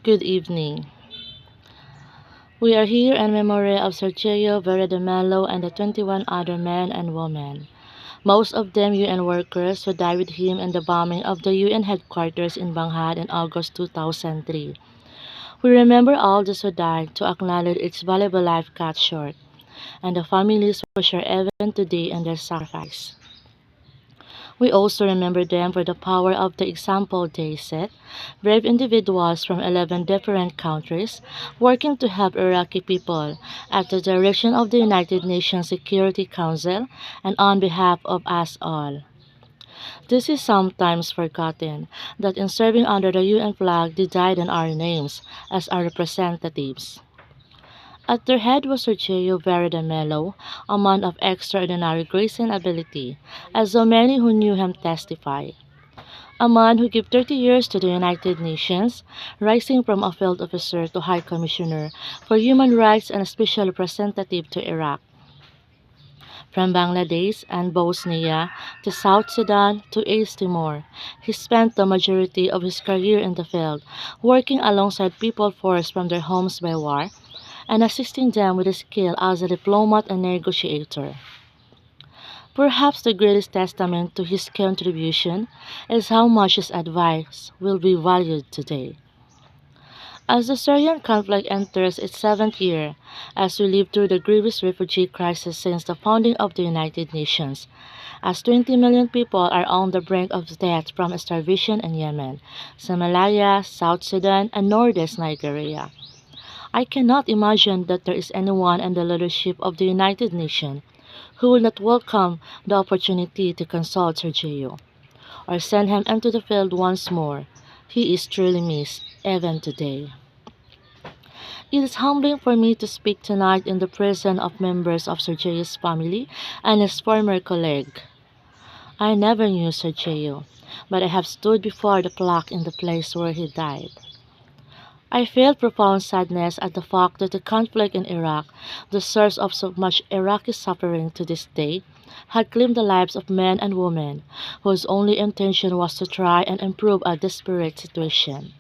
Good evening. We are here in memory of Sergio Verdemello and the 21 other men and women, most of them UN workers who died with him in the bombing of the UN headquarters in Banghad in August 2003. We remember all those who died to acknowledge its valuable life cut short, and the families who share even today in their sacrifice. We also remember them for the power of the example they set, brave individuals from 11 different countries working to help Iraqi people at the direction of the United Nations Security Council and on behalf of us all. This is sometimes forgotten that in serving under the UN flag they died in our names as our representatives. At their head was Sergio Mello, a man of extraordinary grace and ability, as so many who knew him testify. A man who gave 30 years to the United Nations, rising from a field officer to High Commissioner for Human Rights and a Special Representative to Iraq. From Bangladesh and Bosnia to South Sudan to East Timor, he spent the majority of his career in the field, working alongside people forced from their homes by war and assisting them with his skill as a diplomat and negotiator. Perhaps the greatest testament to his contribution is how much his advice will be valued today. As the Syrian conflict enters its seventh year, as we live through the grievous refugee crisis since the founding of the United Nations, as 20 million people are on the brink of death from starvation in Yemen, Somalia, South Sudan, and northeast Nigeria, I cannot imagine that there is anyone in the leadership of the United Nations who will not welcome the opportunity to consult Sergio or send him into the field once more. He is truly missed, even today. It is humbling for me to speak tonight in the presence of members of Sergio's family and his former colleague. I never knew Sergio, but I have stood before the plaque in the place where he died. I feel profound sadness at the fact that the conflict in Iraq, the source of so much Iraqi suffering to this day, had claimed the lives of men and women whose only intention was to try and improve a desperate situation.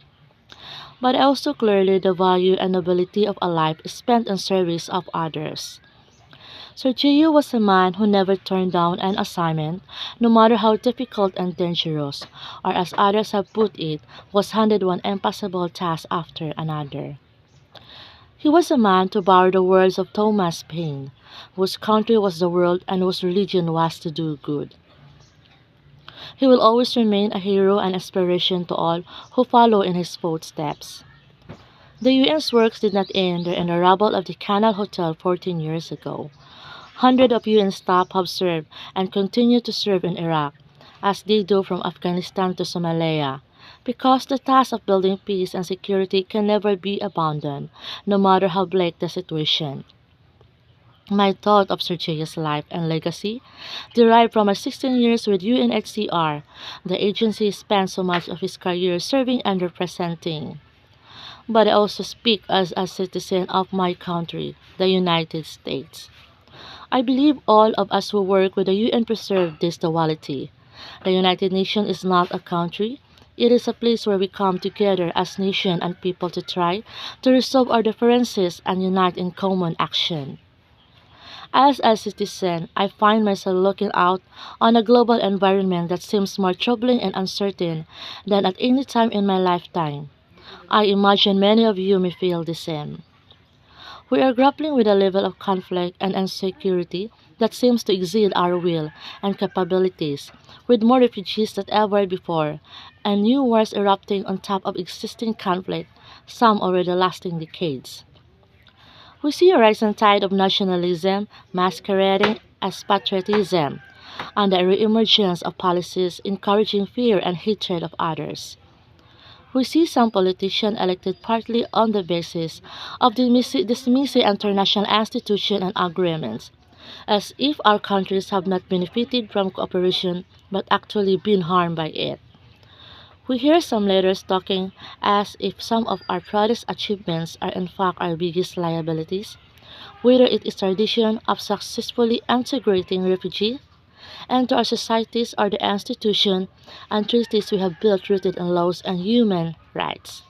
But also clearly the value and nobility of a life spent in service of others. Sergio was a man who never turned down an assignment, no matter how difficult and dangerous, or as others have put it, was handed one impossible task after another. He was a man, to borrow the words of Thomas Paine, whose country was the world and whose religion was to do good. He will always remain a hero and inspiration to all who follow in his footsteps. The UN's works did not end in the rubble of the Canal Hotel 14 years ago. Hundreds of UN staff have served and continue to serve in Iraq, as they do from Afghanistan to Somalia, because the task of building peace and security can never be abandoned, no matter how bleak the situation. My thought of Sergio's life and legacy derived from my 16 years with UNHCR, the agency spent so much of his career serving and representing. But I also speak as a citizen of my country, the United States. I believe all of us who work with the UN preserve this duality. The United Nations is not a country. It is a place where we come together as nation and people to try to resolve our differences and unite in common action. As a citizen, I find myself looking out on a global environment that seems more troubling and uncertain than at any time in my lifetime. I imagine many of you may feel the same. We are grappling with a level of conflict and insecurity that seems to exceed our will and capabilities, with more refugees than ever before, and new wars erupting on top of existing conflict, some already lasting decades. We see a rising tide of nationalism masquerading as patriotism, and the reemergence of policies encouraging fear and hatred of others. We see some politicians elected partly on the basis of dismissing international institutions and agreements, as if our countries have not benefited from cooperation but actually been harmed by it. We hear some leaders talking as if some of our proudest achievements are in fact our biggest liabilities, whether it is tradition of successfully integrating refugees into our societies or the institutions and treaties we have built rooted in laws and human rights.